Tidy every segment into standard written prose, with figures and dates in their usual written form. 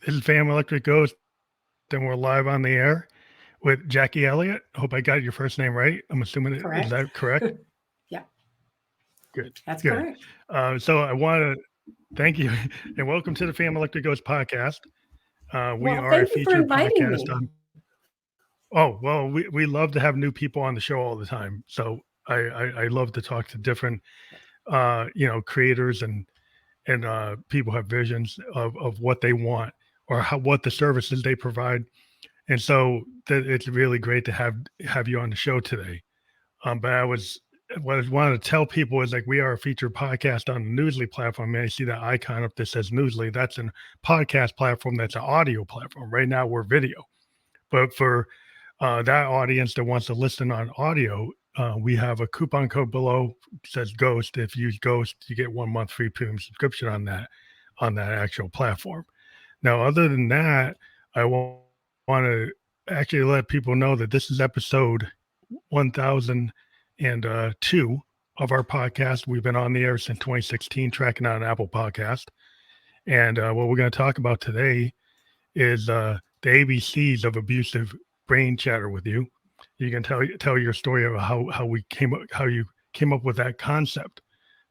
This is Fam Electric Ghost, and we're live on the air with Jacquie Elliott. I hope I got your first name right. I'm assuming is Correct. that correct? Yeah, Good, that's good. correct. So I want to thank you and welcome to the Fam Electric Ghost podcast. We Well, are a thank you for featured inviting podcast me. on. Oh well, we love to have new people on the show all the time. So I love to talk to different creators and people have visions of what they want or what the services they provide. And so it's really great to have you on the show today. But what I wanted to tell people is like we are a featured podcast on the Newsly platform. And I see that icon up that says Newsly. That's a podcast platform. That's an audio platform. Right now we're video, but for that audience that wants to listen on audio, we have a coupon code below says Ghost. If you use Ghost, you get 1 month free premium subscription on that actual platform. Now, other than that, I want to actually let people know that this is episode 1002 of our podcast. We've been on the air since 2016, tracking on Apple Podcast. And what we're going to talk about today is the ABCs of abusive brain chatter with you. You can tell your story of how you came up with that concept.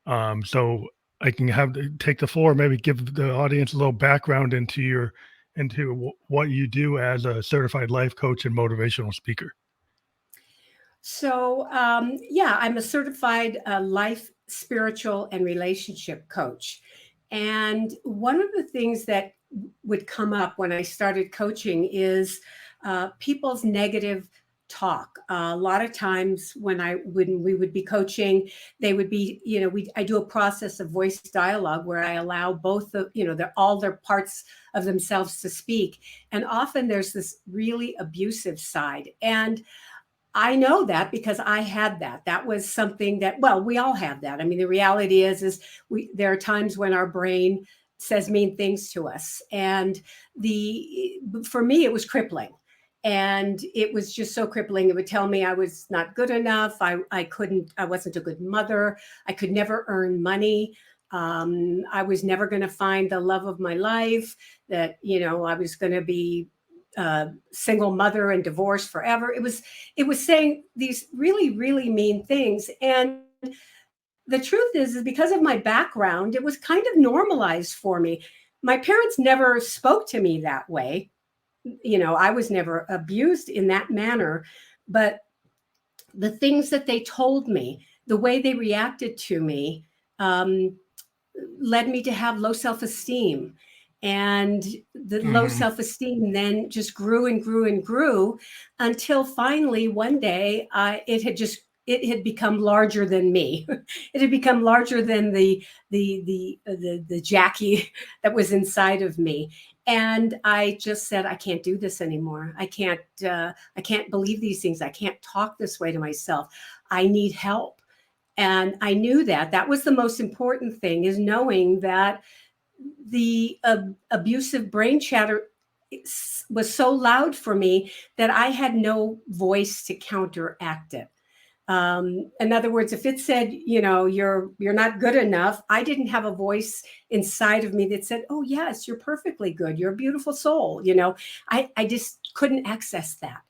So I can take the floor, maybe give the audience a little background into what you do as a certified life coach and motivational speaker. Yeah, I'm a certified life, spiritual, and relationship coach. And one of the things that would come up when I started coaching is people's negative talk. A lot of times when we would be coaching, they would be, I do a process of voice dialogue where I allow both all their parts of themselves to speak. And often there's this really abusive side. And I know that because I had that. That was something that, well, we all have that. I mean, the reality is there are times when our brain says mean things to us. And for me, it was crippling. And it was just so crippling. It would tell me I was not good enough. I wasn't a good mother. I could never earn money. I was never going to find the love of my life, that, I was going to be single mother and divorced forever. It was saying these really, really mean things. And the truth is because of my background, it was kind of normalized for me. My parents never spoke to me that way. I was never abused in that manner, but the things that they told me, the way they reacted to me, um, led me to have low self-esteem. And the low Mm-hmm. self-esteem then just grew and grew and grew until finally one day it had become larger than me. It had become larger than the Jacquie that was inside of me. And I just said, I can't do this anymore. I can't believe these things. I can't talk this way to myself. I need help. And I knew that was the most important thing, is knowing that the abusive brain chatter was so loud for me that I had no voice to counteract it. In other words, if it said, you're not good enough, I didn't have a voice inside of me that said, oh yes, you're perfectly good, you're a beautiful soul. I just couldn't access that.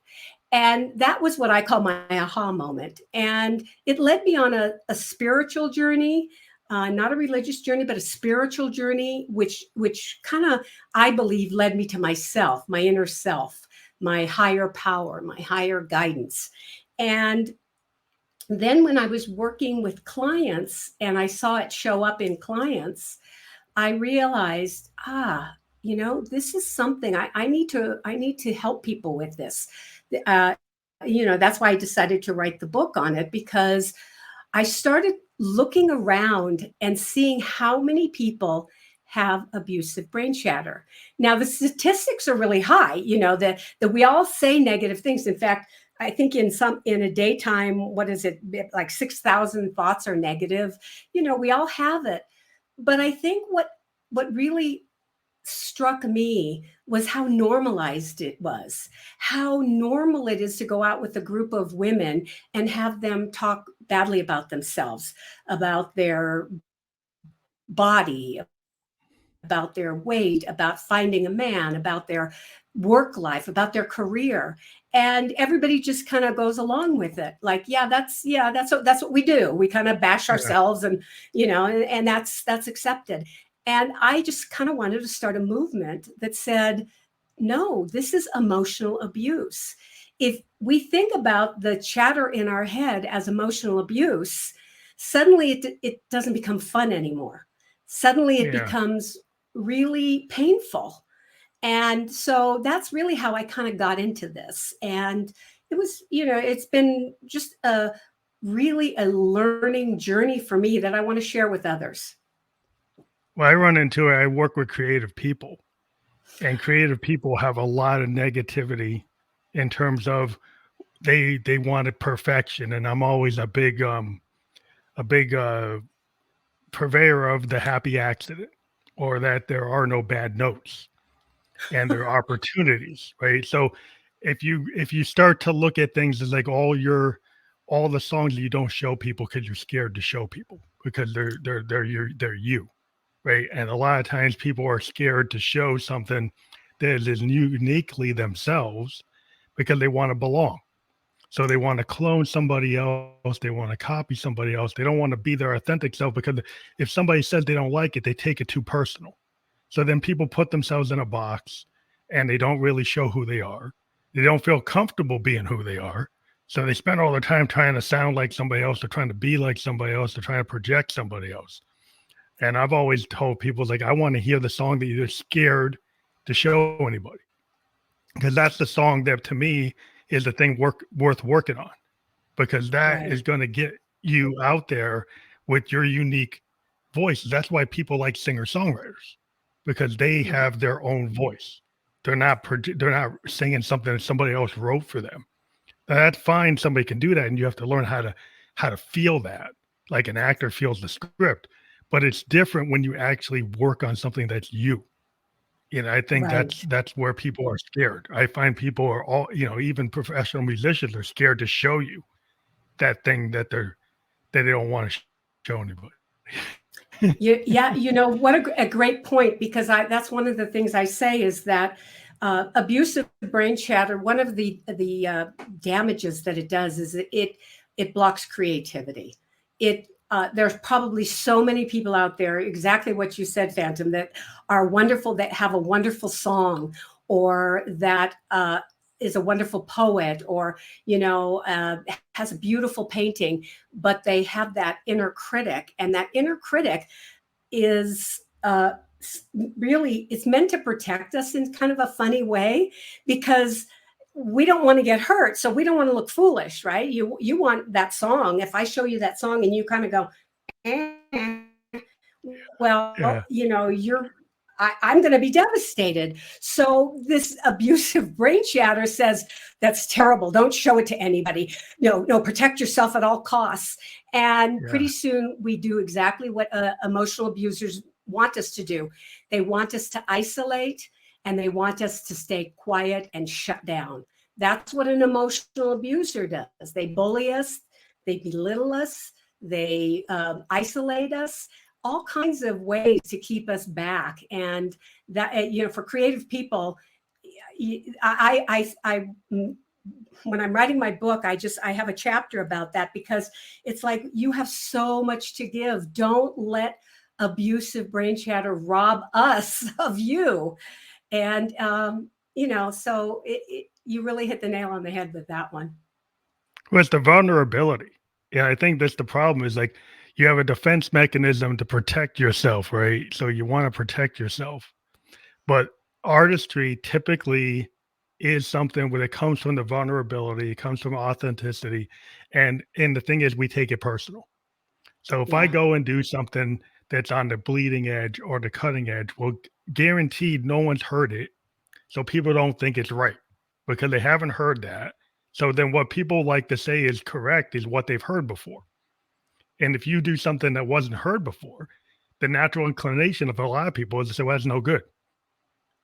And that was what I call my aha moment. And it led me on a spiritual journey, not a religious journey, but a spiritual journey, which kind of, I believe, led me to myself, my inner self, my higher power, my higher guidance. And then when I was working with clients and I saw it show up in clients, I realized, this is something I need to help people with this. That's why I decided to write the book on it, because I started looking around and seeing how many people have abusive brain chatter. Now, the statistics are really high, that we all say negative things. In fact, I think in a daytime, what is it, like 6,000 thoughts are negative. We all have it. But I think what really struck me was how normalized it was, how normal it is to go out with a group of women and have them talk badly about themselves, about their body, about their about their weight, about finding a man, about their work life, about their career. And everybody just kind of goes along with it. Like, that's what we do. We kind of bash Yeah. ourselves and, and that's accepted. And I just kind of wanted to start a movement that said, no, this is emotional abuse. If we think about the chatter in our head as emotional abuse, suddenly it doesn't become fun anymore. Suddenly it Yeah. becomes really painful. And so that's really how I kind of got into this. And it was, it's been just really a learning journey for me that I want to share with others. Well, I work with creative people, and creative people have a lot of negativity in terms of they wanted perfection, and I'm always a big purveyor of the happy accident, or that there are no bad notes and there are opportunities, right? So if you start to look at things as like all the songs that you don't show people because you're scared to show people because they're you, right? And a lot of times people are scared to show something that is uniquely themselves because they want to belong. So they want to clone somebody else. They want to copy somebody else. They don't want to be their authentic self because if somebody says they don't like it, they take it too personal. So then people put themselves in a box and they don't really show who they are. They don't feel comfortable being who they are. So they spend all their time trying to sound like somebody else. They're trying to be like somebody else. They're trying to project somebody else. And I've always told people, like, I want to hear the song that you're scared to show anybody, because that's the song that to me is the thing worth working on, because that Right. is going to get you out there with your unique voice. That's why people like singer songwriters, because they Mhm. have their own voice. They're not singing something that somebody else wrote for them. Now, that's fine. Somebody can do that, and you have to learn how to feel that, like an actor feels the script. But it's different when you actually work on something that's you. I think Right. that's where people are scared. I find people are all, even professional musicians are scared to show you that thing that they don't want to show anybody. Yeah, what a great point, because that's one of the things I say is that abusive brain chatter, one of the damages that it does is it blocks creativity. There's probably so many people out there, exactly what you said, Phantom, that are wonderful, that have a wonderful song, or that is a wonderful poet, or has a beautiful painting, but they have that inner critic, and that inner critic is really, it's meant to protect us in kind of a funny way, because we don't want to get hurt, so we don't want to look foolish, right? You want that song. If I show you that song and you kind of go, eh, well, Yeah, I'm going to be devastated. So this abusive brain chatter says, that's terrible. Don't show it to anybody. No, protect yourself at all costs. And yeah, pretty soon we do exactly what emotional abusers want us to do. They want us to isolate, and they want us to stay quiet and shut down. That's what an emotional abuser does. They bully us, they belittle us, they isolate us, all kinds of ways to keep us back. And that, for creative people, I when I'm writing my book, I have a chapter about that, because it's like, you have so much to give. Don't let abusive brain chatter rob us of you. And so you really hit the nail on the head with that one. well, it's the vulnerability. Yeah, I think that's the problem. Is like you have a defense mechanism to protect yourself, right? So you want to protect yourself, but artistry typically is something where it comes from the vulnerability, it comes from authenticity, and the thing is, we take it personal. So if I Yeah. go and do something that's on the bleeding edge or the cutting edge, well, guaranteed no one's heard it. So people don't think it's right because they haven't heard that. So then what people like to say is correct is what they've heard before. And if you do something that wasn't heard before, the natural inclination of a lot of people is to say, well, that's no good.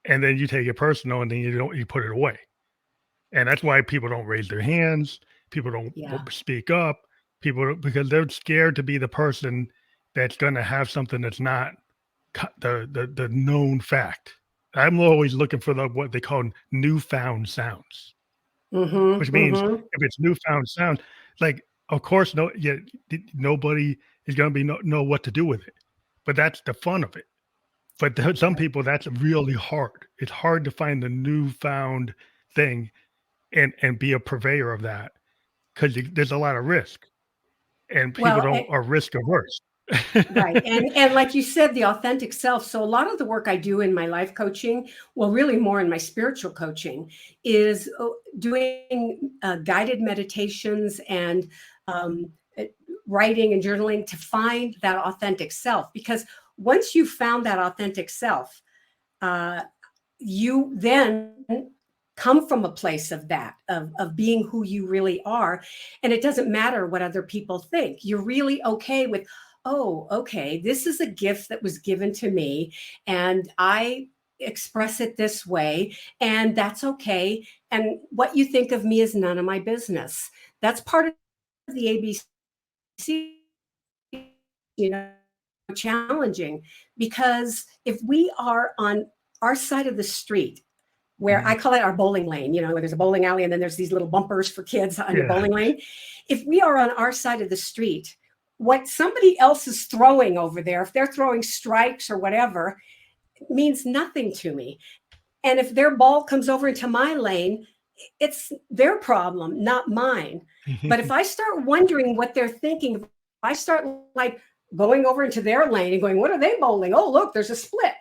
And then you take it personal and then you put it away. And that's why people don't raise their hands. People don't Yeah. speak up. Because they're scared to be the person that's going to have something that's not. the known fact. I'm always looking for what they call newfound sounds, Mm-hmm. which means Mm-hmm. if it's newfound sound, like of course nobody is going to know what to do with it, but that's the fun of it. But some people that's really hard. It's hard to find the newfound thing and be a purveyor of that because there's a lot of risk and people Well, don't are risk averse. right. And like you said, the authentic self. So a lot of the work I do in my life coaching, well, really more in my spiritual coaching, is doing guided meditations and uh, writing and journaling to find that authentic self. Because once you've found that authentic self, uh, you then come from a place of that of being who you really are, and it doesn't matter what other people think. You're really okay with, oh, okay, this is a gift that was given to me and I express it this way, and that's okay, and what you think of me is none of my business. That's part of the ABC, you know, challenging, because if we are on our side of the street, where I Mhm. call it our bowling lane, where there's a bowling alley and then there's these little bumpers for kids on your Yeah. bowling lane. If we are on our side of the street, what somebody else is throwing over there, if they're throwing strikes or whatever, means nothing to me. And if their ball comes over into my lane, it's their problem, not mine. But if I start wondering what they're thinking, if I start like going over into their lane and going, what are they bowling? Oh, look, there's a split,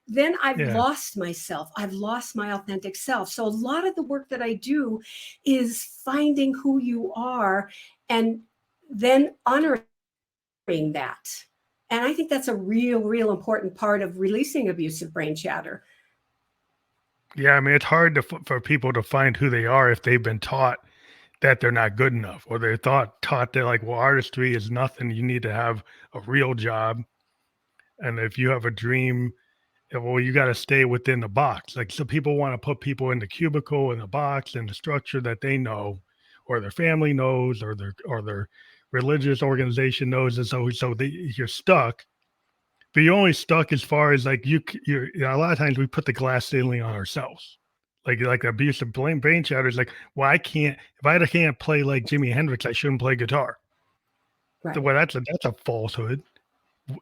then I've Yeah. lost myself. I've lost my authentic self. So a lot of the work that I do is finding who you are and then honoring that. And I think that's a real important part of releasing abusive brain chatter. Yeah, I mean, it's hard for people to find who they are if they've been taught that they're not good enough, or they're taught that like, well, artistry is nothing. You need to have a real job, and if you have a dream, well, you got to stay within the box. Like, so people want to put people in the cubicle, in the box, in the structure that they know, or their family knows, or their religious organization knows, and you're stuck. But you're only stuck as far as like a lot of times we put the glass ceiling on ourselves. Like abusive brain chatter is like, well, I can't if I can't play like Jimi Hendrix, I shouldn't play guitar. Right. Well, that's a falsehood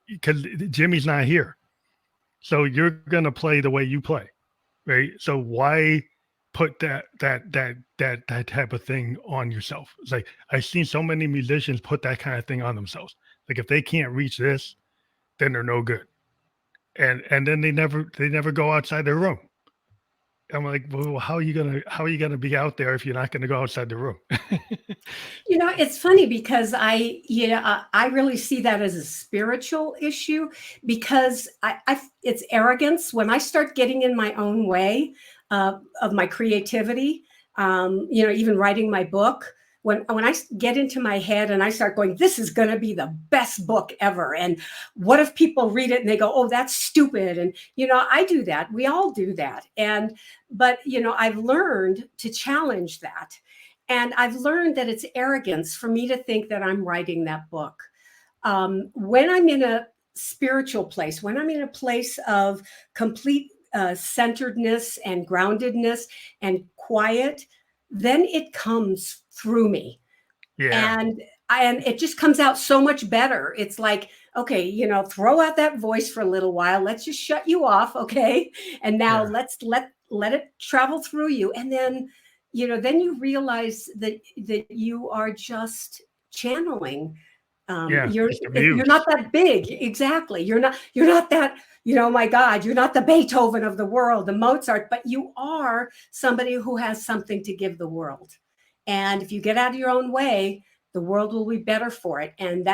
because Jimmy's not here. So you're gonna play the way you play, right? So why put that type of thing on yourself? It's like I've seen so many musicians put that kind of thing on themselves. Like if they can't reach this, then they're no good. And then they never go outside their room. I'm like, well, how are you gonna be out there if you're not gonna go outside the room? It's funny because I really see that as a spiritual issue, because it's arrogance when I start getting in my own way of my creativity. Even writing my book. When I get into my head and I start going, this is going to be the best book ever. And what if people read it and they go, oh, that's stupid? And, I do that. We all do that. But, I've learned to challenge that. And I've learned that it's arrogance for me to think that I'm writing that book. When I'm in a spiritual place, when I'm in a place of complete centeredness and groundedness and quiet, then it comes through me. Yeah, And it just comes out so much better. It's like, okay, throw out that voice for a little while. Let's just shut you off, okay? And now yeah, let it travel through you. And then you realize that you are just channeling. yeah. You're It's the you're not muse. that big. Exactly. You're not that, my God, you're not the Beethoven of the world, the Mozart, but you are somebody who has something to give the world. And if you get out of your own way, the world will be better for it. And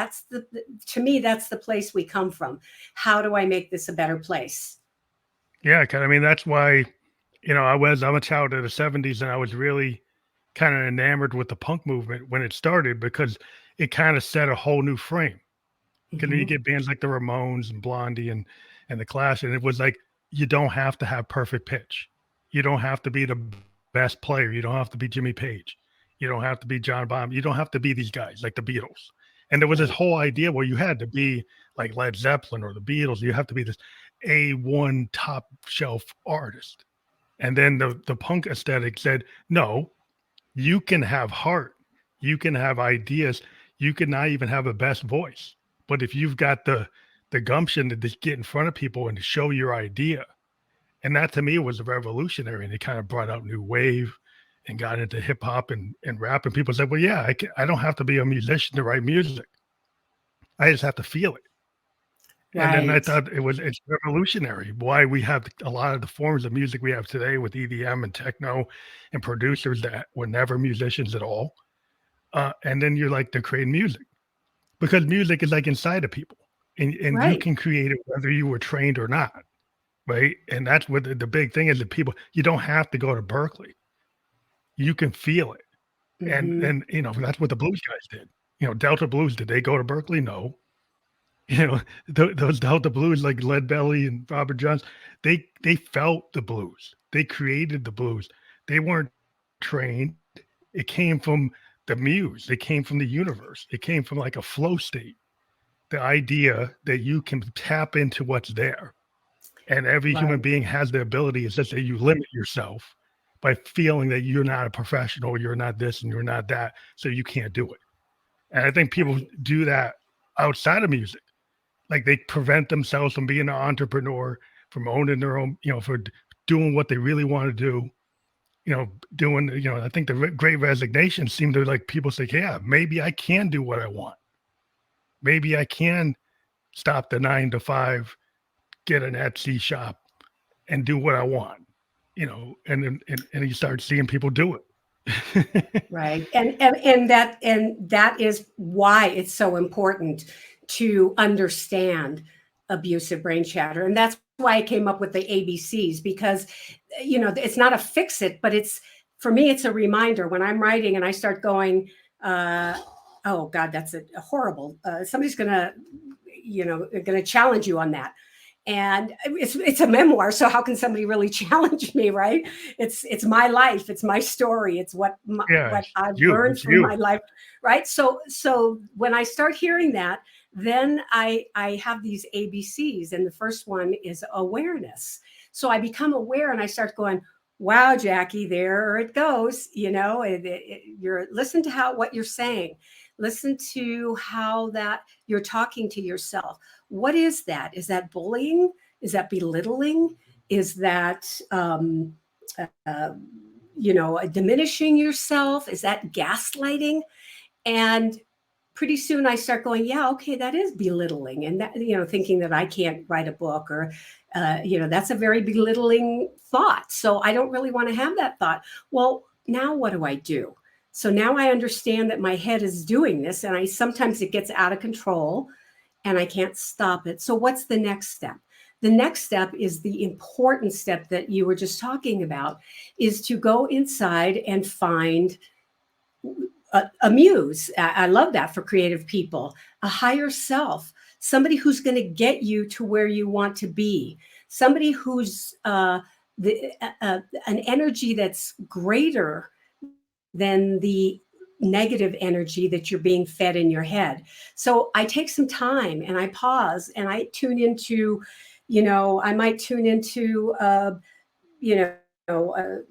to me, that's the place we come from. How do I make this a better place? Yeah, 'cause I mean that's why, I'm a child of the '70s, and I was really kind of enamored with the punk movement when it started because it kind of set a whole new frame. Because then you Mhm. get bands like the Ramones and Blondie and the Clash, and it was like you don't have to have perfect pitch. You don't have to be the best player. You don't have to be Jimmy Page. You don't have to be John Bonham. You don't have to be these guys like the Beatles. And there was this Right. whole idea where you had to be like Led Zeppelin or the Beatles. You have to be this A1 top shelf artist. And then the punk aesthetic said, no, you can have heart, you can have ideas, you can not even have a best voice. But if you've got the gumption to just get in front of people and to show your idea, and that to me was revolutionary. And it kind of brought out new wave and got into hip hop and rap. And people said, well, yeah, I don't have to be a musician to write music. I just have to feel it. And then I Right. thought it's revolutionary why we have a lot of the forms of music we have today with EDM and techno and producers that were never musicians at all. And then you're like, they're creating music because music is like inside of people, and you Right. can create it whether you were trained or not, right? And that's what the big thing is that people, you don't have to go to Berkeley. You can feel it. Hmm. And that's what the blues guys did. Delta Blues, did they go to Berkeley? No. Those Delta Blues like Lead Belly and Robert Johnson, they felt the blues. They created the blues. They weren't trained. It came from the muse. It came from the universe. It came from like a flow state. The idea that you can tap into what's there. And every human Right. being has the ability. It's just that you limit yourself by feeling that you're not a professional, you're not this and you're not that, so you can't do it. And I think people Right. do that outside of music. Like they prevent themselves from being an entrepreneur, from owning their own, for doing what they really want to do. Doing, I think the great resignation seemed to like people say, yeah, maybe I can do what I want. Maybe I can stop the 9 to 5, get an Etsy shop and do what I want, and then, and you start seeing people do it. Right. And that is why it's so important to understand abusive brain chatter. And that's why I came up with the ABCs, because it's not a fix it, but it's, for me, it's a reminder when I'm writing and I start going, uh, oh God, that's a horrible, somebody's gonna challenge you on that. And it's a memoir, so how can somebody really challenge me, right? It's my life, it's my story, it's Yeah, what I've learned it's from you. my life, right? So when I start hearing that, then I have these ABCs, and the first one is awareness. So I become aware, and I start going, wow, Jackie, there it goes. You're listen to what you're saying, listen to how that you're talking to yourself. What is that? Is that bullying? Is that belittling? Is that uh, diminishing yourself? Is that gaslighting? And pretty soon I start going, yeah, okay, that is belittling, and that, thinking that I can't write a book, or that's a very belittling thought. So I don't really want to have that thought. Well, now what do I do? So now I understand that my head is doing this, and I sometimes it gets out of control and I can't stop it. So what's the next step? The next step is the important step that you were just talking about, is to go inside and find a muse. I love that for creative people, a higher self, somebody who's going to get you to where you want to be, somebody who's an energy that's greater than the negative energy that you're being fed in your head. So I take some time and I pause and I tune into, I might tune into,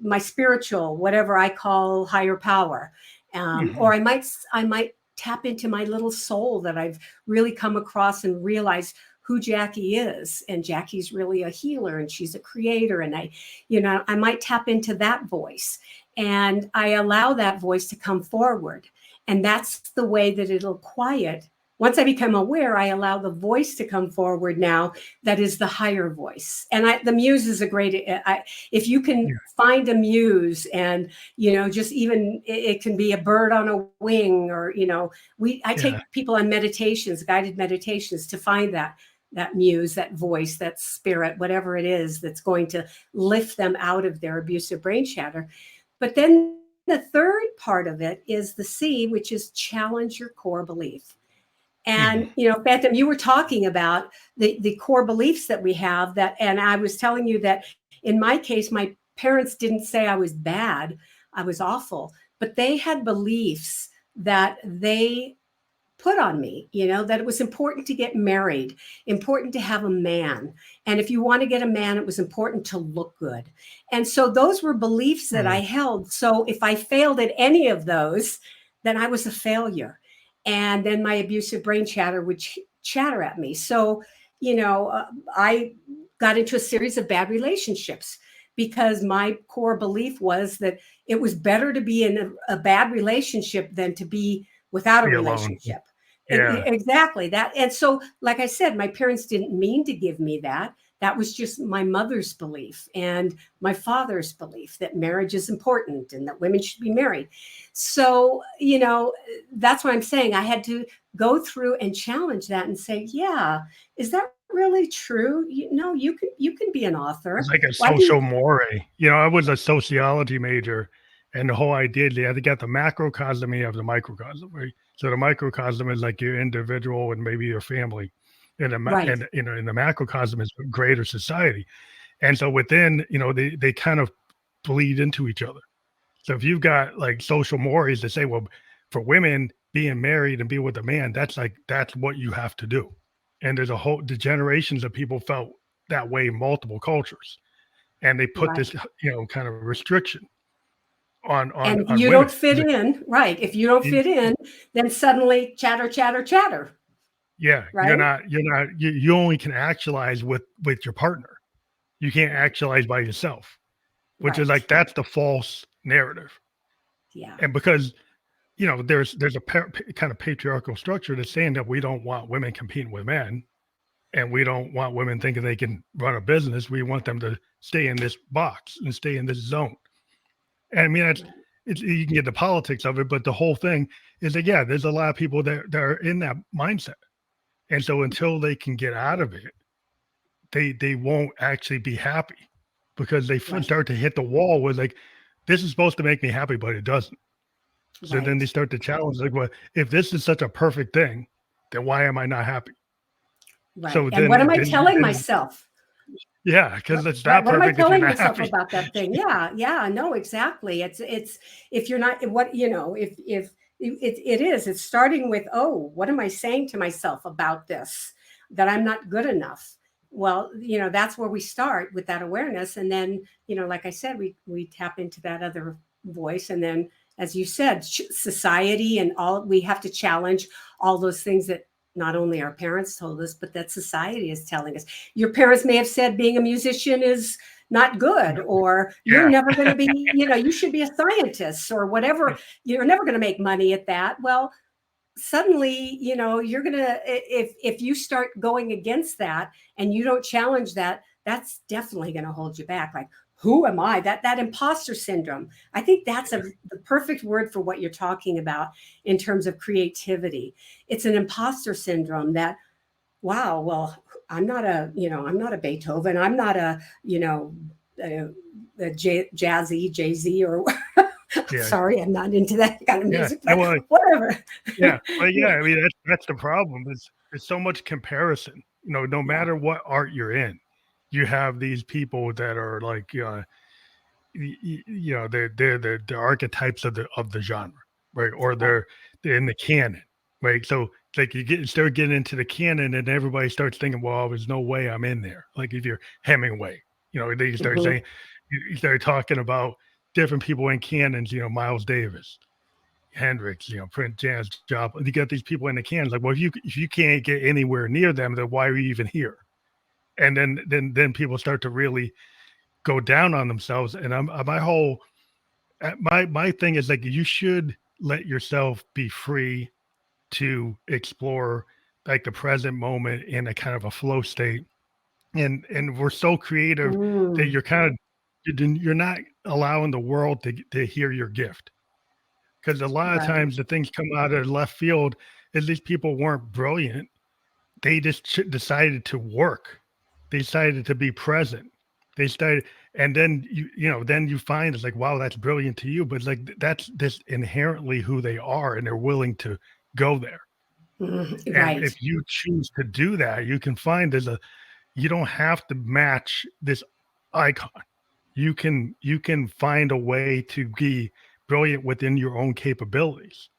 my spiritual, whatever I call higher power, or Mhm. I might tap into my little soul that I've really come across and realize who Jackie is. And Jackie's really a healer and she's a creator. And I might tap into that voice, and I allow that voice to come forward. And that's the way that it'll quiet. Once I become aware, I allow the voice to come forward now, that is the higher voice. And the muse is a great, if you can Yeah, find a muse, and, just even it can be a bird on a wing, or, I yeah, take people on meditations, guided meditations, to find that muse, that voice, that spirit, whatever it is that's going to lift them out of their abusive brain chatter. But then the third part of it is the C, which is challenge your core belief. mhm, And, Phantom, you were talking about the core beliefs that we have, and I was telling you that in my case, my parents didn't say I was bad, I was awful, but they had beliefs that they put on me, that it was important to get married, important to have a man. And if you want to get a man, it was important to look good. And so those were beliefs that I Mm. held. So if I failed at any of those, then I was a failure. And then my abusive brain chatter would chatter at me. So, I got into a series of bad relationships because my core belief was that it was better to be in a bad relationship than to be without a Be alone. relationship. Yeah. Exactly that. And so, like I said, my parents didn't mean to give me that. That was just my mother's belief and my father's belief that marriage is important and that women should be married. So, that's what I'm saying. I had to go through and challenge that and say, yeah, is that really true? No, you can be an It's author. like a Why do you? social moray. I was a sociology major, and the whole idea they had to get the macrocosm, you have the microcosm, right? So the microcosm is like your individual and maybe your family, and Right, in the macrocosm is greater society. And so within, they kind of bleed into each other. So if you've got like social mores that say, well, for women, being married and be with a man, that's what you have to do. And there's the generations of people felt that way in multiple cultures. And they put right. this, kind of restriction on And if you don't women. fit in, right? If you don't Y- fit in, then suddenly chatter, chatter, chatter, Yeah, right? you only can actualize with your partner. You can't Right, actualize by yourself, which is right. like that's the false narrative. Yeah, And because there's a kind of patriarchal structure that's saying that we don't want women competing with men, and we don't want women thinking they can run a business. We want them to stay in this box and stay in this zone. And I mean, right, you can get the politics of it, but the whole thing is that yeah, there's a lot of people that are in that mindset, and so until they can get out of it, they won't actually be happy because they right, start to hit the wall with like, this is supposed to make me happy, but it doesn't. So then right, they start to challenge, like, well, if this is such a perfect thing, then why am I not happy? right. So And what am then, I telling myself? yeah, because it's Right. not What am I perfect if you're telling not myself happy. about that thing? Yeah, yeah, no, exactly. It's if you're not what if it is, it's starting with, oh, what am I saying to myself about this? That I'm not good enough. Well, that's where we start with that awareness. And then, like I said, we tap into that other voice. And then, as you said, society and all, we have to challenge all those things that not only our parents told us, but that society is telling us. Your parents may have said being a musician is not good, or you're Yeah, never going to be, you should be a scientist or whatever. You're never going to make money at that. Well, suddenly, you're going to, if you start going against that and you don't challenge that, that's definitely going to hold you back. Like, who am I? That imposter syndrome. I think that's the perfect word for what you're talking about in terms of creativity. It's an imposter syndrome that, wow, well, I'm not a Beethoven. I'm not a, jazzy Jay-Z or yeah, sorry, I'm not into that kind of yeah. music, No, but well, whatever. yeah, but yeah, I mean that's the problem. Is there's so much comparison. No Yeah, matter what art you're in, you have these people that are like, they're the archetypes of the genre, right? Or right. they're in the canon, right? So like start getting into the canon, and everybody starts thinking, well, there's no way I'm in there. Like if you're Hemingway, they start Mhm. saying, you start talking about different people in canons, Miles Davis, Hendrix, Prince, Janis Joplin. You get these people in the cans, like, well, if you can't get anywhere near them, then why are you even here? And then people start to really go down on themselves. And my whole my thing is like you should let yourself be free to explore like the present moment in a kind of a flow state. And we're so creative that Mm, you're not allowing the world to hear your gift. Because a lot of right. times the things come out of left field is these people weren't brilliant. They just decided to work. They decided to be present. They started, and then then you find it's like, wow, that's brilliant to you, but it's like that's just inherently who they are, and they're willing to go there. And Right. if you choose to do that, you can find you don't have to match this icon. You can find a way to be brilliant within your own capabilities,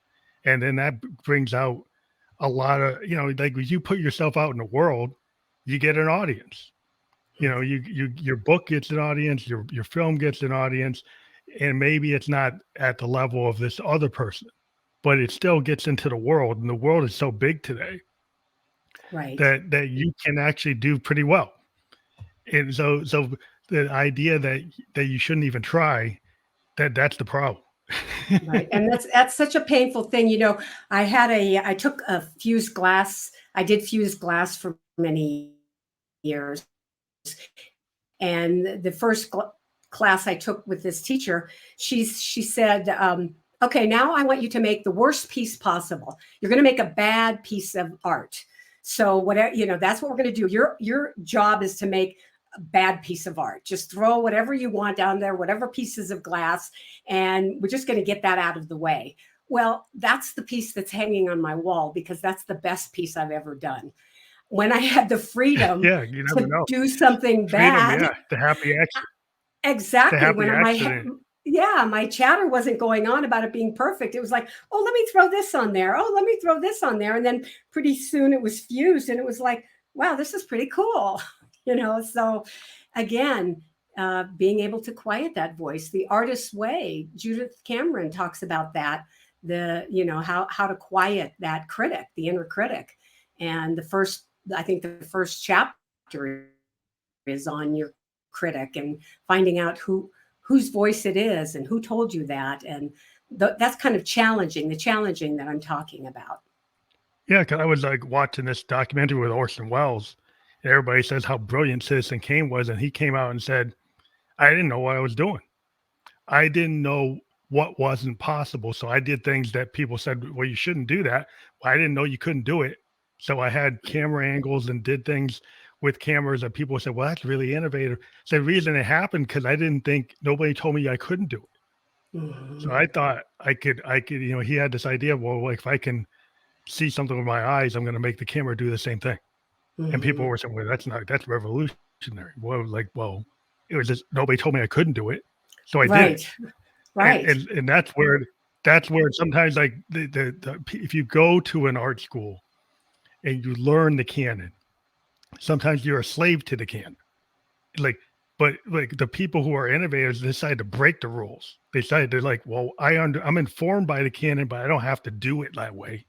and then that brings out a lot of, like when you put yourself out in the world, you get an audience. Your book gets an audience, your film gets an audience, and maybe it's not at the level of this other person, but it still gets into the world, and the world is so big today Right. that you can actually do pretty well. And so the idea that you shouldn't even try, that's the problem. Right. And that's such a painful thing. I took a fused glass. I did fused glass for many years. And the first class I took with this teacher, she said, okay, now I want you to make the worst piece possible. You're going to make a bad piece of art. So whatever, that's what we're going to do. Your job is to make a bad piece of art. Just throw whatever you want down there, whatever pieces of glass, and we're just going to get that out of the way. Well, that's the piece that's hanging on my wall because that's the best piece I've ever done. When I had the freedom Yeah, you never to know. do something Freedom, bad, yeah, the exactly, happy when accident. my chatter wasn't going on about it being perfect. It was like, oh, let me throw this on there. Oh, let me throw this on there. And then pretty soon it was fused and it was like, wow, this is pretty cool. So again, being able to quiet that voice, the artist's way. Judith Cameron talks about that, how to quiet that critic, the inner critic. And I think the first chapter is on your critic and finding out whose voice it is and who told you that. And that's kind of the challenging that I'm talking about. Yeah, because I was like watching this documentary with Orson Welles, and everybody says how brilliant Citizen Kane was, and he came out and said, "I didn't know what I was doing. I didn't know what wasn't possible. So I did things that people said, well, you shouldn't do that. Well, I didn't know you couldn't do it. So I had camera angles and did things with cameras that people said, well, that's really innovative. So the reason it happened because I didn't think nobody told me I couldn't do it. So Mm-hmm. I thought I could, he had this idea, well, like if I can see something with my eyes, I'm going to make the camera do the same thing. And people Mm-hmm. were saying, well, that's revolutionary. Well, it was just nobody told me I couldn't do it. So I did it. Right. and Right. and, and that's where sometimes like the if you go to an art school and you learn the canon, sometimes you're a slave to the canon. Like, but like the people who are innovators decide to break the rules. They decide they're like, well, I'm informed by the canon, but I don't have to do it that way.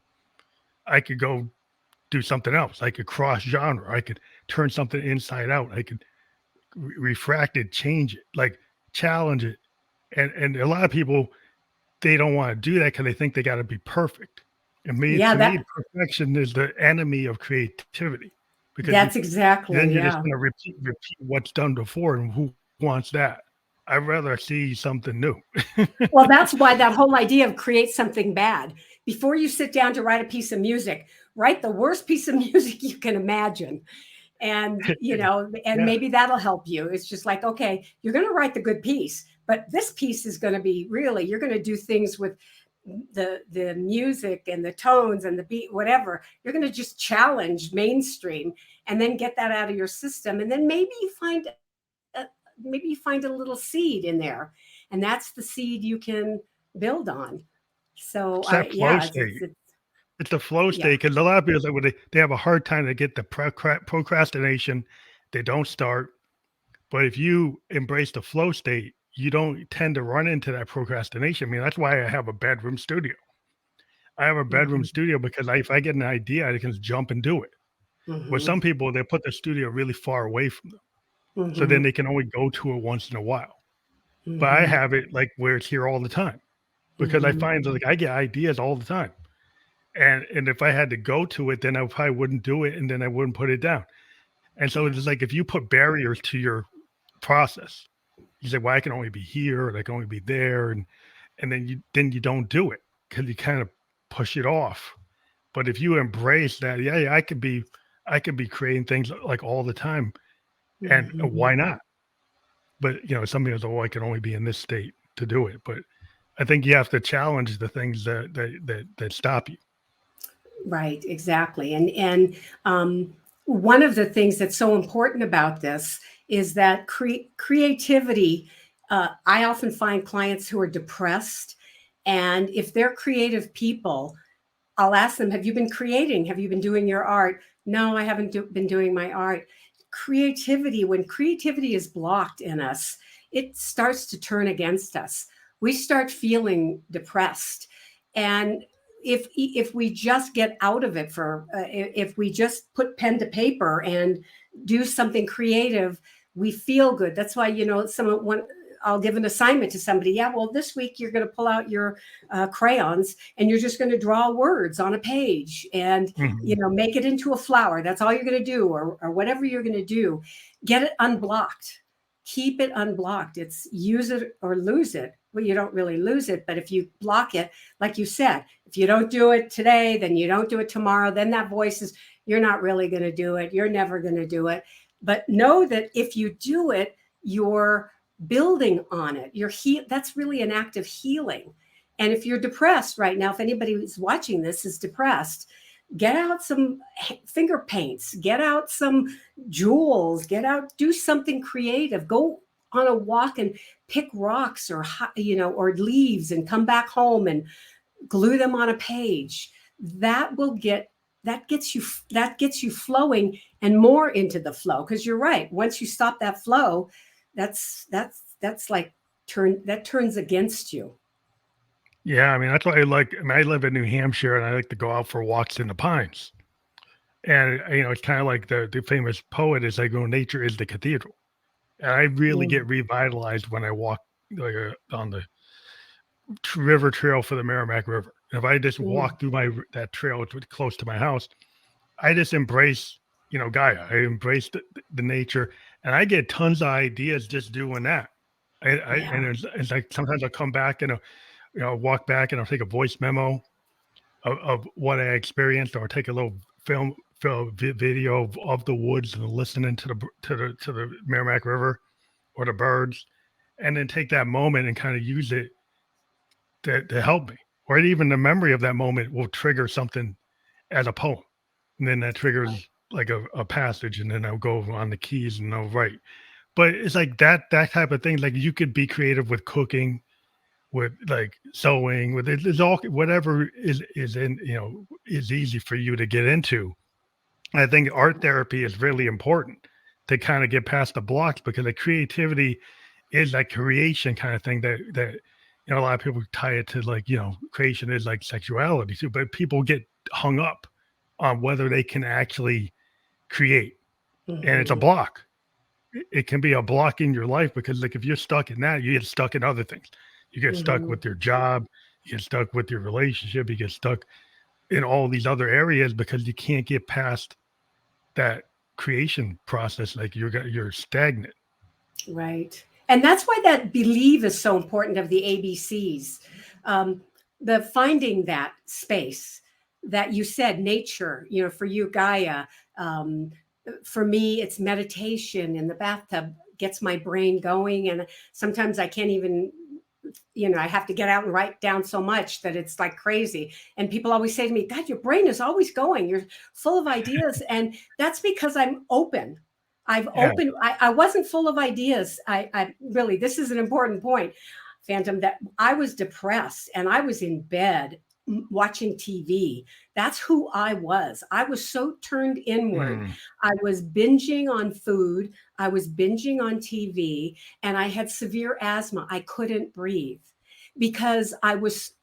I could go do something else. I could cross genre. I could turn something inside out. I could refract it, change it, like challenge it. And a lot of people, they don't want to do that because they think they got to be perfect. And Yeah, to me, that perfection is the enemy of creativity because that's exactly, then you're just yeah. going to repeat what's done before, and who wants that? I'd rather see something new. Well, that's why that whole idea of create something bad. Before you sit down to write a piece of music, write the worst piece of music you can imagine. And Yeah, maybe that'll help you. It's just like, okay, you're going to write the good piece, but this piece is going to be really, you're going to do things with the music and the tones and the beat, whatever. You're going to just challenge mainstream and then get that out of your system. And then a, maybe you find a little seed in there, and that's the seed you can build on. So it's that flow yeah, state. it's It's the flow yeah. state because a lot of people, like, when they have a hard time to get the procrastination, they don't start. But if you embrace the flow state, you don't tend to run into that procrastination. I mean, that's why I have a bedroom studio. I have a bedroom Hmm. studio because if I get an idea, I can just jump and do it. With Hmm. some people, they put the studio really far away from them, so then Hmm. they can only go to it once in a while. But I Hmm. have it like where it's here all the time because I Hmm. find that, like, I get ideas all the time, and if I had to go to it, then I probably wouldn't do it, and then I wouldn't put it down. And so Yeah. it's like if you put barriers to your process, you say, "Well, I can only be here, or I can only be there," and then you don't do it because you kind of push it off. But if you embrace that, yeah, I could be creating things like all the time, and Hmm. why not? But some people say, "Oh, I can only be in this state to do it." But I think you have to challenge the things that stop you. Right, exactly. And one of the things that's so important about this is that creativity. I often find clients who are depressed, and if they're creative people, I'll ask them, have you been creating? Have you been doing your art? No, I haven't been doing my art. Creativity, when creativity is blocked in us, it starts to turn against us. We start feeling depressed. And if we just get out of it if we just put pen to paper and do something creative, we feel good. That's why, I'll give an assignment to somebody. Yeah, well, this week you're going to pull out your crayons and you're just going to draw words on a page and, Mhm. make it into a flower. That's all you're going to do, or whatever you're going to do. Get it unblocked. Keep it unblocked. It's use it or lose it. Well, you don't really lose it, but if you block it, like you said, if you don't do it today, then you don't do it tomorrow. Then that voice is, you're not really going to do it. You're never going to do it. But know that if you do it, you're building on it. That's really an act of healing. And if you're depressed right now, if anybody who's watching this is depressed, get out some finger paints, get out some jewels, do something creative. Go on a walk and pick rocks or leaves and come back home and glue them on a page. That gets you flowing and more into the flow. Because you're right. Once you stop that flow, that's like turns against you. Yeah, I mean that's why I like. I mean, I live in New Hampshire, and I like to go out for walks in the pines. And it's kind of like the famous poet is like, "Oh, nature is the cathedral." And I really Mm, get revitalized when I walk like on the river trail for the Merrimack River. If I just mm, walk through that trail close to my house, I just embrace Gaia. I embrace the nature, and I get tons of ideas just doing that. yeah. And it's like sometimes I'll come back and walk back and I'll take a voice memo of what I experienced, or take a little video of the woods and listening to the Merrimack River or the birds, and then take that moment and kind of use it to help me. Or even the memory of that moment will trigger something as a poem. And then that Right. triggers like a passage, and then I'll go on the keys and I'll write. But it's like that type of thing. Like you could be creative with cooking, with like sewing, with it's all whatever is in is easy for you to get into. I think art therapy is really important to kind of get past the blocks, because the creativity is like creation kind of thing that a lot of people tie it to, like, creation is like sexuality too, but people get hung up on whether they can actually create, and it's a Hmm. block. It can be a block in your life, because like if you're stuck in that, you get stuck in other things. You get stuck Hmm. with your job, you get stuck with your relationship, you get stuck in all these other areas because you can't get past that creation process. Like you're stagnant. Right. And that's why that believe is so important of the ABCs. Um, the finding that space that you said, nature, for you, Gaia. Um, for me, it's meditation in the bathtub gets my brain going. And sometimes I can't even, I have to get out and write down so much that it's like crazy. And people always say to me, God, your brain is always going. You're full of ideas. And that's because I'm open. I've Yeah. opened, I wasn't full of ideas. I really, this is an important point, Phantom, that I was depressed and I was in bed watching TV. That's who I was. I was so turned inward. Mm, I was binging on food. I was binging on TV, and I had severe asthma. I couldn't breathe because I was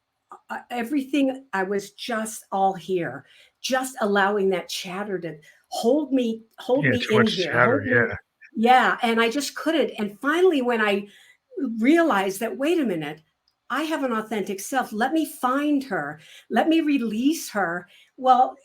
everything. I was just all here, just allowing that chatter to hold yeah. me Too in much here, chatter. hold me. Yeah. Yeah, and I just couldn't. And finally, when I realized that, wait a minute, I have an authentic self. Let me find her. Let me release her. Well,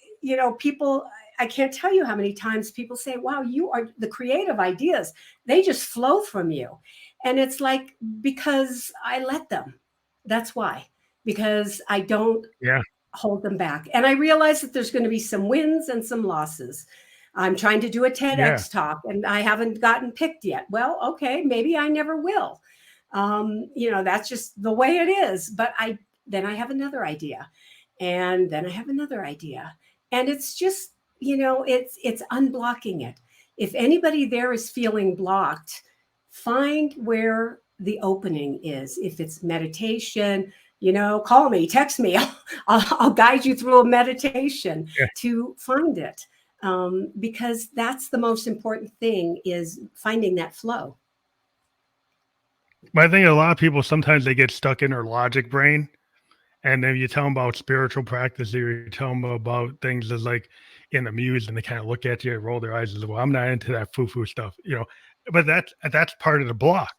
people, I can't tell you how many times people say, wow, you are the creative ideas. They just flow from you. And it's like, because I let them. That's why, because I don't Yeah. hold them back. And I realize that there's going to be some wins and some losses. I'm trying to do a Yeah. TEDx talk and I haven't gotten picked yet. Well, okay, maybe I never will. That's just the way it is. But then I have another idea, and then I have another idea, and it's just it's unblocking it. If anybody there is feeling blocked, find where the opening is. If it's meditation, call me, text me. I'll guide you through a meditation Yeah. to find it. Because that's the most important thing, is finding that flow. But I think a lot of people sometimes they get stuck in their logic brain, and then you tell them about spiritual practice, or you tell them about things as like in the muse, and they kind of look at you and roll their eyes and say, "Well, I'm not into that foo-foo stuff," But that's part of the block,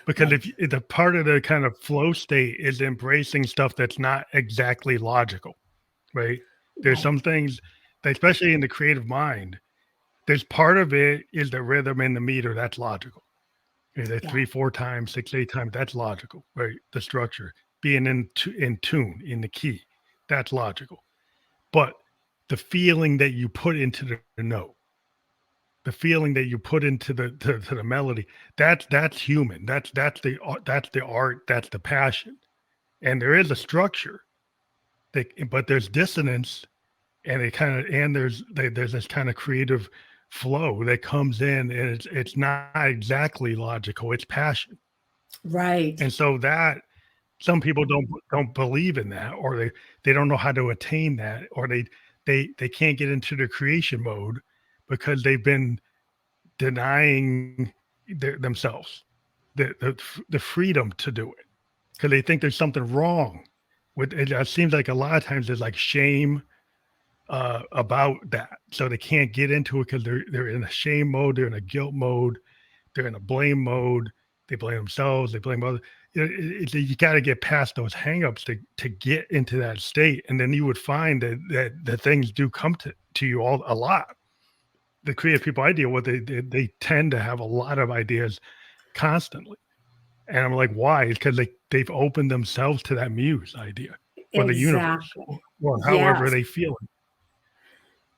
because Right. if the part of the kind of flow state is embracing stuff that's not exactly logical, right? There's Right. some things, that, especially in the creative mind, there's part of it is the rhythm and the meter. That's logical. The Yeah. 3, 4 times, 6, 8 times, that's logical, right? The structure, being in tune, in the key, that's logical. But the feeling that you put into the note, the feeling that you put into to the melody, that's human. That's the art, that's the passion. And there is a structure, but there's dissonance, and there's this kind of creative flow that comes in, and it's not exactly logical, it's passion. Right. And so that some people don't believe in that, or they don't know how to attain that, or they can't get into the creation mode because they've been denying themselves the freedom to do it, because they think there's something wrong with it. It seems like a lot of times there's like shame about that, so they can't get into it because they're in a shame mode, they're in a guilt mode, they're in a blame mode. They blame themselves. They blame others. You got to get past those hangups to get into that state, and then you would find that the things do come to you all a lot. The creative people I deal with, they tend to have a lot of ideas constantly, and I'm like, why? It's because they've opened themselves to that muse idea, or the universe, Exactly. or however Yes. they feel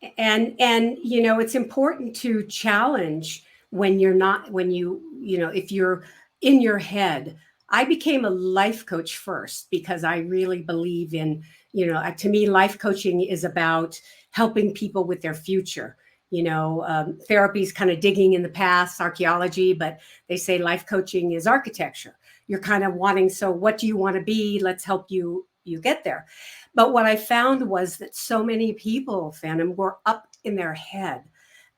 it. And it's important to challenge when you're not, when if you're in your head. I became a life coach first because I really believe in, to me, life coaching is about helping people with their future. Therapy is kind of digging in the past, archaeology, but they say life coaching is architecture. You're kind of wanting, so what do you want to be? Let's help you get there. But what I found was that so many people, Phantom, were up in their head.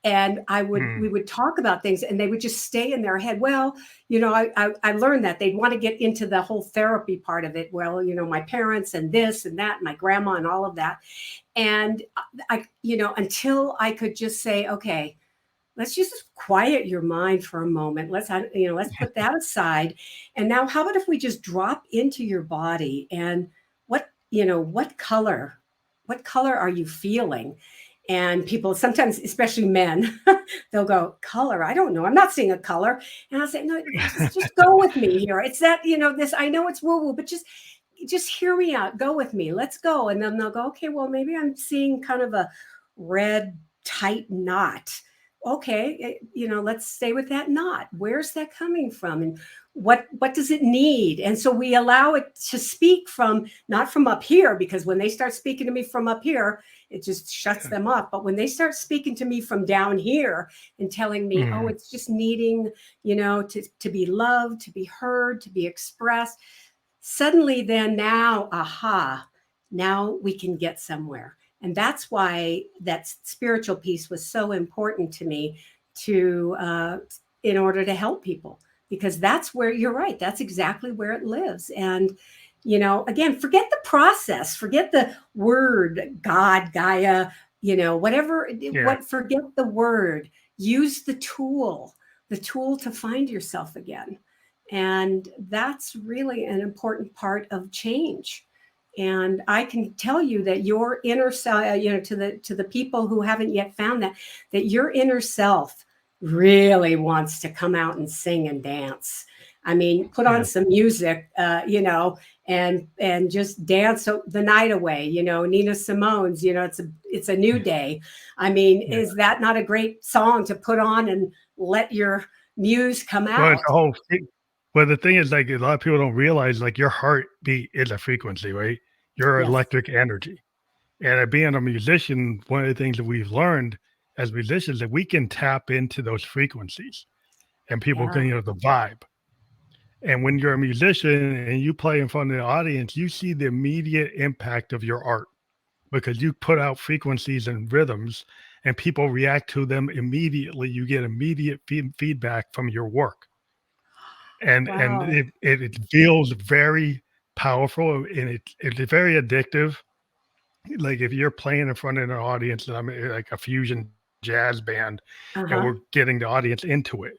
And we Mm, would talk about things and they would just stay in their head. Well, I learned that they'd want to get into the whole therapy part of it. Well, my parents and this and that, my grandma and all of that. And until I could just say, okay, let's just quiet your mind for a moment. Let's put that aside. And now how about if we just drop into your body, and what color are you feeling? And people sometimes, especially men, they'll go, color, I don't know, I'm not seeing a color. And I'll say, no, just go with me here. It's that, this, I know it's woo woo, but just hear me out, go with me, let's go. And then they'll go, okay, well, maybe I'm seeing kind of a red tight knot. Okay, let's stay with that knot. Where's that coming from, and what does it need? And so we allow it to speak from, not from up here, because when they start speaking to me from up here, it just shuts them up. But when they start speaking to me from down here and telling me, oh, mm, it's just needing, to be loved, to be heard, to be expressed, suddenly then now, aha, now we can get somewhere. And that's why that spiritual piece was so important to me, to in order to help people, because that's where, you're right, that's exactly where it lives. And again, forget the process, forget the word God, Gaia, whatever, yeah. forget the word, use the tool to find yourself again. And that's really an important part of change. And I can tell you that your inner self, to the people who haven't yet found that your inner self really wants to come out and sing and dance. I mean, put on Yeah. some music, and just dance the night away. Nina Simone's, it's a new day. I mean, Yeah. is that not a great song to put on and let your muse come Well, it's out? a whole thing. Well, the thing is, like, a lot of people don't realize, like, your heartbeat is a frequency, right? Your Yes. electric energy. And being a musician, one of the things that we've learned as musicians, that we can tap into those frequencies, and people Yeah. can, the vibe. And when you're a musician and you play in front of the audience, you see the immediate impact of your art because you put out frequencies and rhythms and people react to them immediately. You get immediate feedback from your work. And Wow. it feels very powerful and it's very addictive. Like if you're playing in front of an audience, and I'm like a fusion jazz band, and we're Uh-huh. getting the audience into it,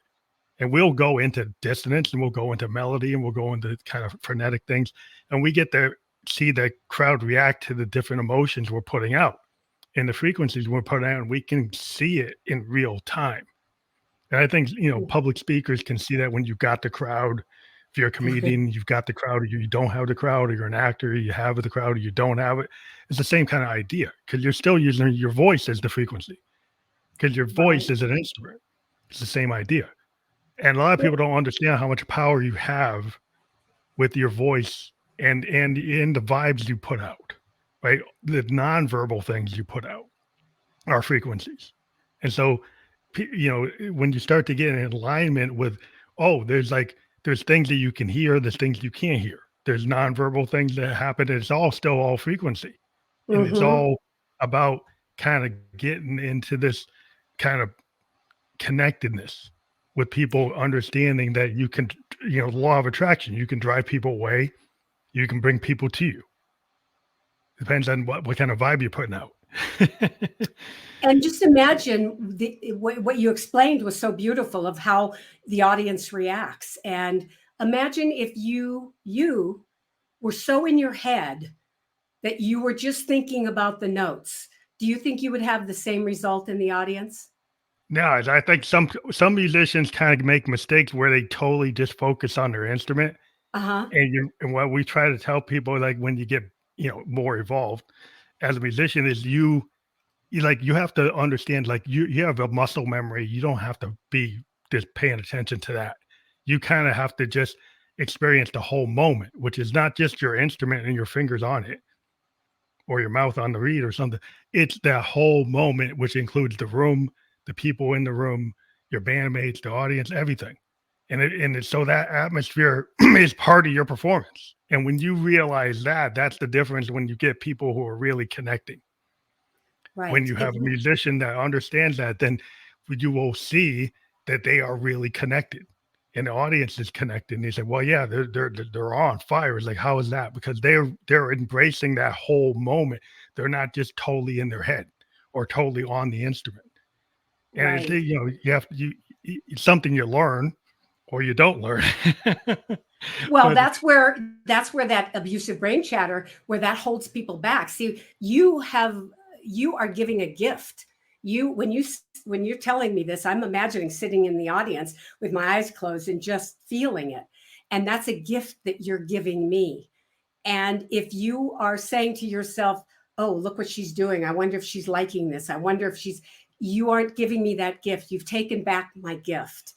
and we'll go into dissonance and we'll go into melody and we'll go into kind of frenetic things, and we get to see the crowd react to the different emotions we're putting out and the frequencies we're putting out, and we can see it in real time. And I think, public speakers can see that when you've got the crowd. If you're a comedian, you've got the crowd, or you don't have the crowd, or you're an actor, you have the crowd, or you don't have it. It's the same kind of idea because you're still using your voice as the frequency because your voice Right. is an instrument. It's the same idea. And a lot of people don't understand how much power you have with your voice and in the vibes you put out, right? The nonverbal things you put out are frequencies. And so, when you start to get in alignment with, oh, there's things that you can hear, there's things you can't hear. There's nonverbal things that happen. And it's all still all frequency. And it's Mm-hmm. all about kind of getting into this kind of connectedness with people, understanding that you can, law of attraction, you can drive people away, you can bring people to you. Depends on what kind of vibe you're putting out. And just imagine what you explained was so beautiful of how the audience reacts. And imagine if you were so in your head that you were just thinking about the notes. Do you think you would have the same result in the audience? No, I think some musicians kind of make mistakes where they totally just focus on their instrument. Uh-huh. And what we try to tell people, like when you get, more evolved as a musician, is you have to understand, like you have a muscle memory. You don't have to be just paying attention to that. You kind of have to just experience the whole moment, which is not just your instrument and your fingers on it or your mouth on the reed or something. It's that whole moment, which includes the room, the people in the room, your bandmates, the audience, everything. So that atmosphere is part of your performance. And when you realize that, that's the difference when you get people who are really connecting. When Right. you have a musician that understands that, then you will see that they are really connected and the audience is connected. And they say, well, yeah, they're on fire. It's like, how is that? Because they're embracing that whole moment. They're not just totally in their head or totally on the instrument. And it's, Right. you have to, it's something you learn or you don't learn. Well, But that's where that abusive brain chatter, where that holds people back. See, you are giving a gift. When you're telling me this, I'm imagining sitting in the audience with my eyes closed and just feeling it. And that's a gift that you're giving me. And if you are saying to yourself, oh, look what she's doing. I wonder if she's liking this. I wonder if you aren't giving me that gift. You've taken back my gift.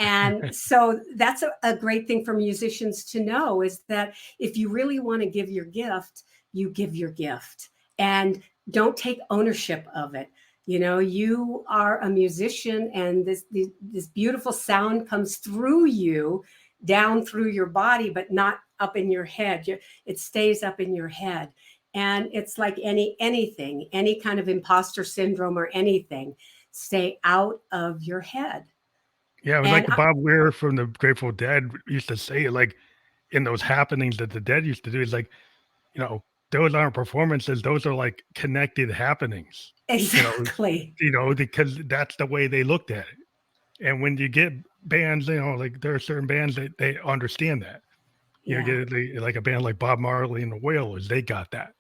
And so that's a great thing for musicians to know is that if you really want to give your gift, you give your gift and don't take ownership of it. You are a musician and this beautiful sound comes through you down through your body, but not up in your head. It stays up in your head. And it's like anything, any kind of imposter syndrome or anything, stay out of your head. yeah, it was like And the Bob Weir from the Grateful Dead used to say, like in those happenings that the Dead used to do, is like, you know, those aren't performances; those are like connected happenings. You know, exactly. because that's the way they looked at it. And when you get bands, like there are certain bands that they understand that. Yeah. Like a band like Bob Marley and the Wailers, they got that.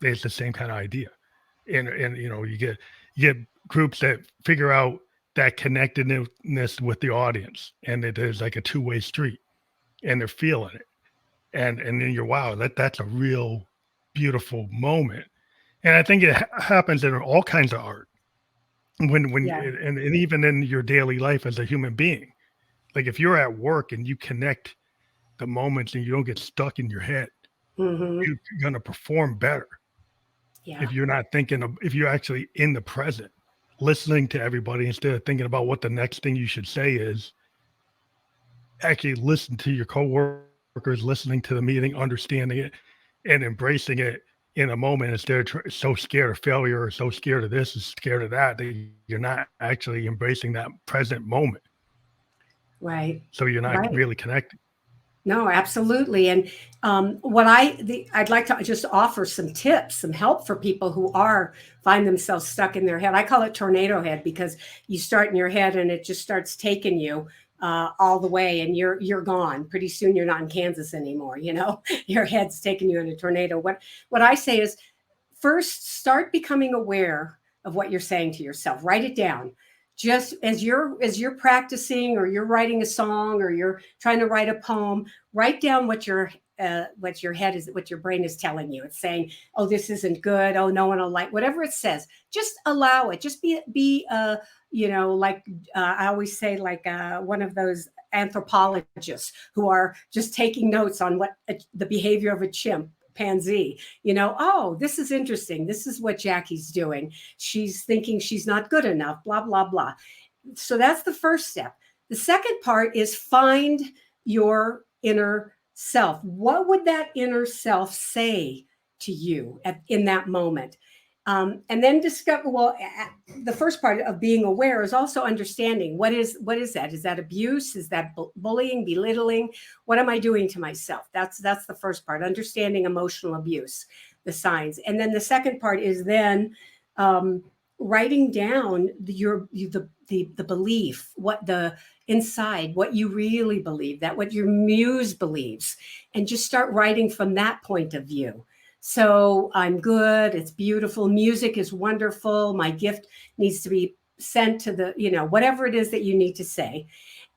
It's the same kind of idea. And you get groups that figure out that connectedness with the audience, and it is like a two-way street, and they're feeling it, and then you're wow, that's a real beautiful moment. And I think it happens in all kinds of art when Yeah. and even in your daily life as a human being. Like if you're at work and you connect the moments and you don't get stuck in your head, Hmm. you're gonna perform better Yeah. if you're not thinking of if you're actually in the present, listening to everybody instead of thinking about what the next thing you should say is, actually listen to your coworkers, listening to the meeting, understanding it, and embracing it in a moment instead of so scared of failure or so scared of this and scared of that you're not actually embracing that present moment. Right. So you're not Right. really connected. No, absolutely. And I'd like to just offer some tips, some help for people who find themselves stuck in their head. I call it tornado head because you start in your head and it just starts taking you all the way, and you're gone. Pretty soon, you're not in Kansas anymore. You know, your head's taking you in a tornado. What I say is, first, start becoming aware of what you're saying to yourself. Write it down. Just as you're practicing, or you're writing a song, or you're trying to write a poem, write down what your what your brain is telling you. It's saying, "Oh, this isn't good. Oh, no one will like," whatever it says. Just allow it. Just be like I always say, like one of those anthropologists who are just taking notes on the behavior of a chimpanzee. Oh, this is interesting. This is what Jackie's doing. She's thinking she's not good enough, blah, blah, blah. So that's the first step. The second part is find your inner self. What would that inner self say to you in that moment? And then discover, the first part of being aware is also understanding what is that? Is that abuse? Is that bullying, belittling? What am I doing to myself? That's the first part, understanding emotional abuse, the signs. And then the second part is then writing down the belief, what the inside, what you really believe, what your muse believes, and just start writing from that point of view. So I'm good. It's beautiful. Music is wonderful. My gift needs to be sent to whatever it is that you need to say.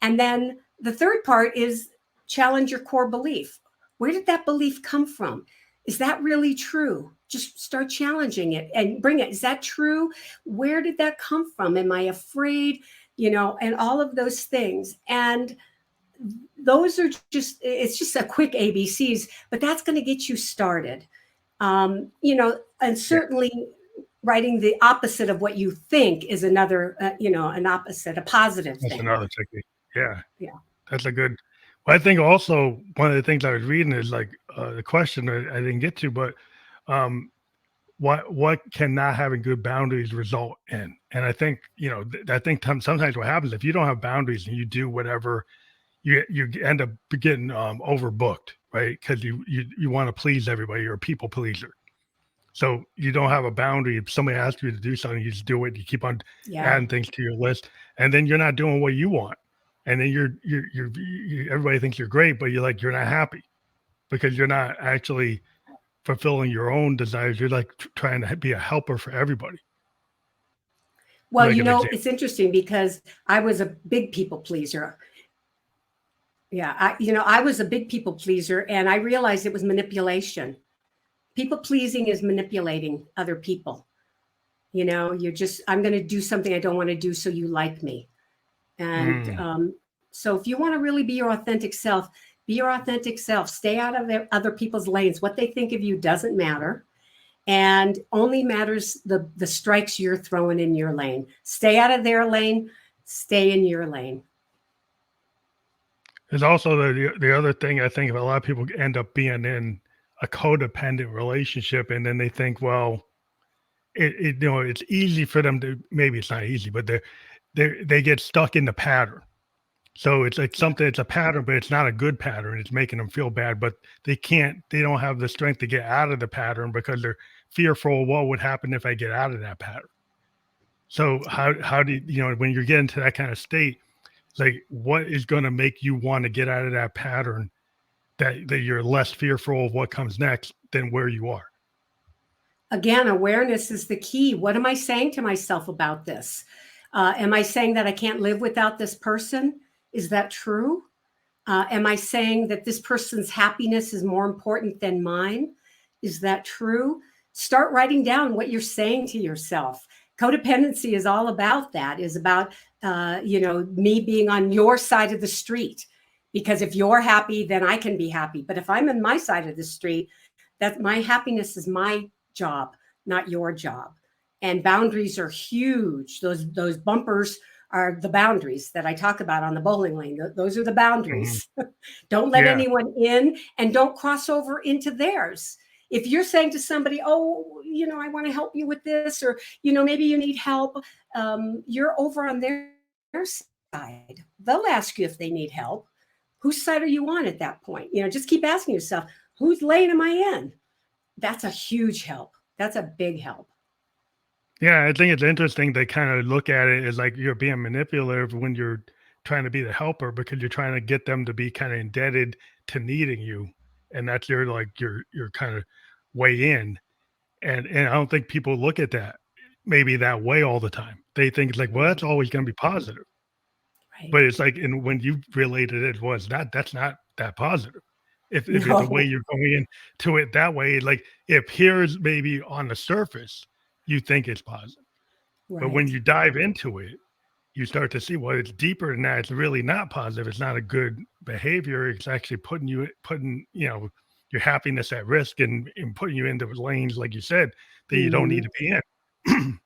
And then the third part is challenge your core belief. Where did that belief come from? Is that really true? Just start challenging it and bring it. Is that true? Where did that come from? Am I afraid? And all of those things. And those are it's just a quick ABCs, but that's going to get you started. And certainly writing the opposite of what you think is another, an opposite, a positive That's thing. another technique. Yeah. Yeah. That's a good. Well, I think also one of the things I was reading is like the question I didn't get to, but what can not having good boundaries result in? And I think I think sometimes what happens if you don't have boundaries and you do whatever, you end up getting overbooked, right? Because you want to please everybody. You're a people pleaser. So you don't have a boundary. If somebody asks you to do something, you just do it. You keep on adding things to your list, and then you're not doing what you want. And then everybody thinks you're great, but you're not happy because you're not actually fulfilling your own desires. You're like trying to be a helper for everybody. Well, it's interesting because I was a big people pleaser. Yeah, I was a big people pleaser, and I realized it was manipulation. People pleasing is manipulating other people. I'm going to do something I don't want to do so you like me. And so if you want to really be your authentic self, be your authentic self. Stay out of other people's lanes. What they think of you doesn't matter, and only matters the strikes you're throwing in your lane. Stay out of their lane. Stay in your lane. There's also the other thing I think a lot of people end up being in a codependent relationship, and then they think, well, it's easy for them to, maybe it's not easy, but they get stuck in the pattern. So it's like it's a pattern, but it's not a good pattern. It's making them feel bad, but they don't have the strength to get out of the pattern because they're fearful of what would happen if I get out of that pattern. So how do when you're getting to that kind of state, like what is going to make you want to get out of that pattern that you're less fearful of what comes next than where you are? Again, awareness is the key. What am I saying to myself about this? Am I saying that I can't live without this person? Is that true? Am I saying that this person's happiness is more important than mine? Is that true? Start writing down what you're saying to yourself. Codependency is all about that, is about, me being on your side of the street. Because if you're happy, then I can be happy. But if I'm in my side of the street, that my happiness is my job, not your job. And boundaries are huge. Those bumpers are the boundaries that I talk about on the bowling lane. Those are the Mhm. boundaries. Don't let Yeah. anyone in, and don't cross over into theirs. If you're saying to somebody, oh, I want to help you with this, or, maybe you need help, you're over on their side. They'll ask you if they need help. Whose side are you on at that point? Just keep asking yourself, whose lane am I in? That's a huge help. That's a big help. Yeah, I think it's interesting to kind of look at it as like you're being manipulative when you're trying to be the helper because you're trying to get them to be kind of indebted to needing you. And that's your kind of way in. And I don't think people look at that maybe that way all the time. They think it's like, well, that's always going to be positive. Right. But it's like, and when you related it was not, that's not that positive. If it's the way No. you're going into it that way, like it appears maybe on the surface, you think it's positive. But when Right. you dive into it, you start to see, well, it's deeper than that. It's really not positive. It's not a good behavior. It's actually putting, your happiness at risk and putting you into lanes, like you said, that you don't need Mhm. to be in.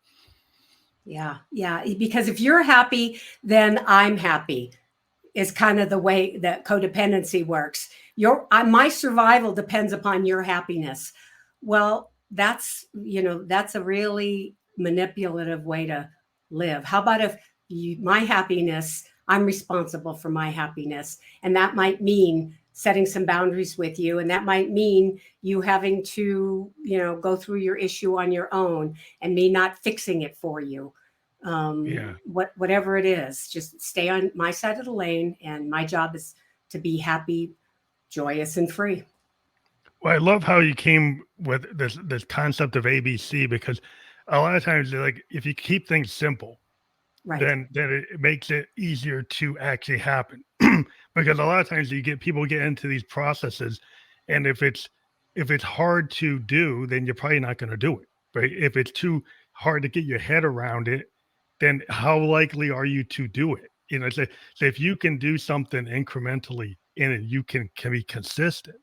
Yeah. Yeah. Because if you're happy, then I'm happy, is kind of the way that codependency works. My survival depends upon your happiness. Well, that's a really manipulative way to live. How about if my happiness, I'm responsible for my happiness, and that might mean setting some boundaries with you, and that might mean you having to, go through your issue on your own, and me not fixing it for you. Yeah. Whatever it is, just stay on my side of the lane, and my job is to be happy, joyous, and free. Well, I love how you came with this concept of ABC because a lot of times, like if you keep things simple, Right. then it makes it easier to actually happen. Because a lot of times you get people get into these processes, and if it's hard to do, then you're probably not going to do it. Right? If it's too hard to get your head around it, then how likely are you to do it? So if you can do something incrementally and you can be consistent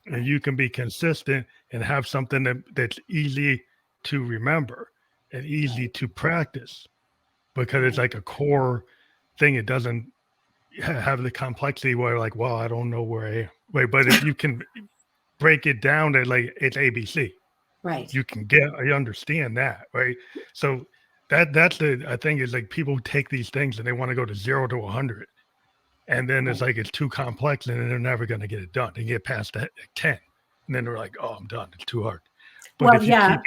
and Right. you can be consistent and have something that's easy to remember and easy Right. to practice because it's Right. like a core thing. It doesn't have the complexity where like, well, I don't know where I am. Right. But if you can break it down to like it's ABC, Right. you can get I understand that, right? So that's the I think is like people take these things and they want to go to 0 to 100. And then it's Right. like it's too complex and they're never going to get it done. They get past that 10. And then they're like, oh, I'm done. It's too hard. But Well, if you yeah.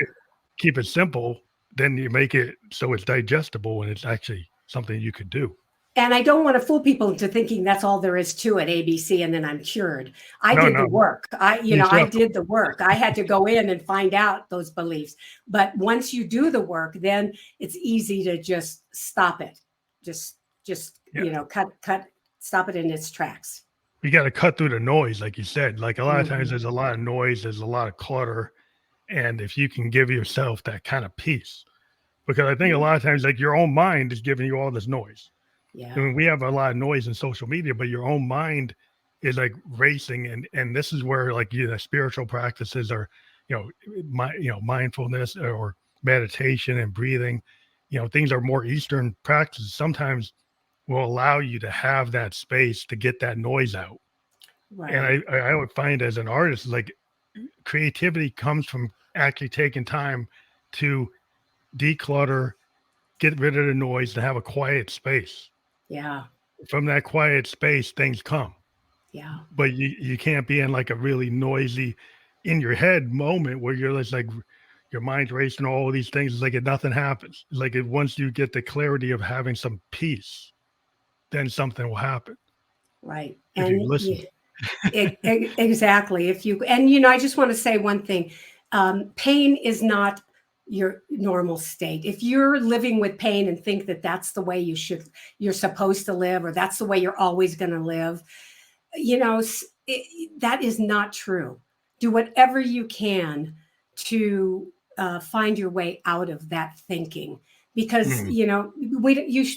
keep it simple, then you make it so it's digestible and it's actually something you could do. And I don't want to fool people into thinking that's all there is to it, ABC, and then I'm cured. I No, did the no, work. you I still did the work. I had to go in and find out those beliefs. But once you do the work, then it's easy to just stop it. Just, yeah. stop it in its tracks. You got to cut through the noise, like you said. Like a lot of times Mhm. there's a lot of noise, there's a lot of clutter. And if you can give yourself that kind of peace, because I think a Yeah. lot of times like your own mind is giving you all this noise. I Yeah. mean, we have a lot of noise in social media, but your own mind is like racing, and this is where like spiritual practices are, mindfulness or meditation and breathing, things are more Eastern practices. Sometimes will allow you to have that space to get that noise out. And Right. I would find as an artist, like creativity comes from actually taking time to declutter, get rid of the noise, to have a quiet space. Yeah. From that quiet space, things come. Yeah. But you can't be in like a really noisy in your head moment where you're just like your mind's racing all these things. It's like nothing happens. It's like once you get the clarity of having some peace, then something will happen Right. if you And listen. exactly. If you and I just want to say one thing: pain is not your normal state. If you're living with pain and think that that's the way you're supposed to live, or that's the way you're always going to live, that is not true. Do whatever you can to find your way out of that thinking, because Mm,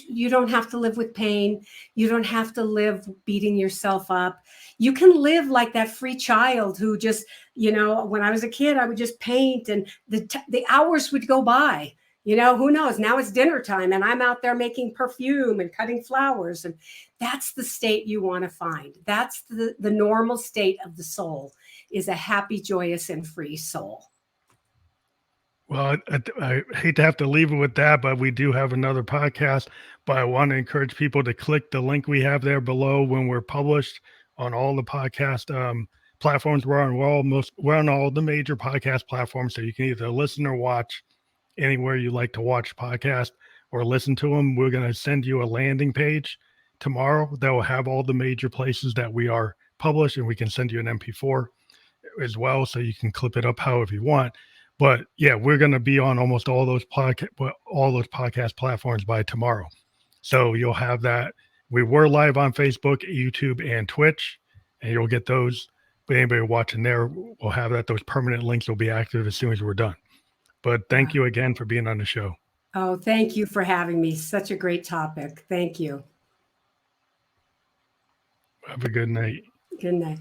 you don't have to live with pain. You don't have to live beating yourself up. You can live like that free child who just, when I was a kid, I would just paint, and the hours would go by. Who knows? Now it's dinner time and I'm out there making perfume and cutting flowers. And that's the state you want to find. That's the normal state of the soul, is a happy, joyous, and free soul. Well, I hate to have to leave it with that, but we do have another podcast. But I want to encourage people to click the link we have there below when we're published on all the podcast platforms. We're on all the major podcast platforms, so you can either listen or watch anywhere you like to watch podcast or listen to them. We're going to send you a landing page tomorrow that will have all the major places that we are published, and we can send you an MP4 as well, so you can clip it up however you want. But yeah, we're going to be on almost all those podcast platforms by tomorrow. So you'll have that. We were live on Facebook, YouTube, and Twitch, and you'll get those. But anybody watching there will have that. Those permanent links will be active as soon as we're done. But thank you again for being on the show. Oh, thank you for having me. Such a great topic. Thank you. Have a good night. Good night.